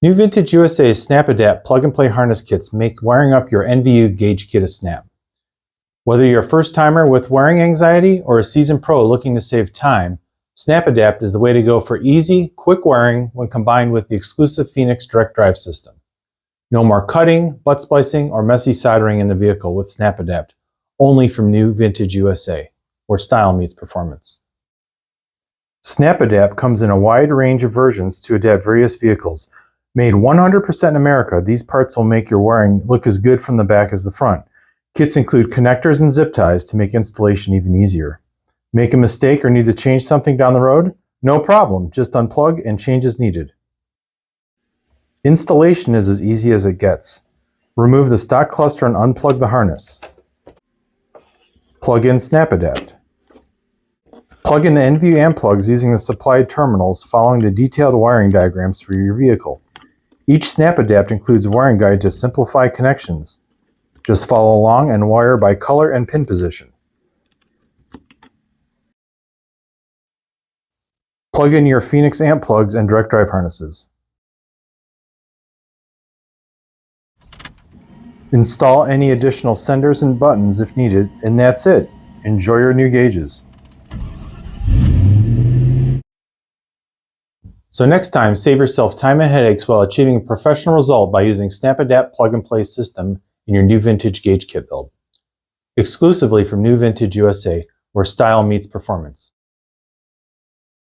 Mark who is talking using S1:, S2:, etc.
S1: New Vintage USA's Snap-Adapt plug-and-play harness kits make wiring up your NVU gauge kit a snap. Whether you're a first-timer with wiring anxiety or a seasoned pro looking to save time, Snap-Adapt is the way to go for easy, quick wiring when combined with the exclusive Phoenix direct drive system. No more cutting, butt splicing, or messy soldering in the vehicle with Snap-Adapt, only from New Vintage USA, where style meets performance. Snap-Adapt comes in a wide range of versions to adapt various vehicles. Made 100% in America, these parts will make your wiring look as good from the back as the front. Kits include connectors and zip ties to make installation even easier. Make a mistake or need to change something down the road? No problem, just unplug and change as needed. Installation is as easy as it gets. Remove the stock cluster and unplug the harness. Plug in Snap-Adapt. Plug in the Nvu amp plugs using the supplied terminals following the detailed wiring diagrams for your vehicle. Each Snap-Adapt includes a wiring guide to simplify connections. Just follow along and wire by color and pin position. Plug in your Phoenix amp plugs and direct drive harnesses. Install any additional senders and buttons if needed, and that's it. Enjoy your new gauges. So next time, save yourself time and headaches while achieving a professional result by using Snap-Adapt plug-and-play system in your New Vintage gauge kit build. Exclusively from New Vintage USA, where style meets performance.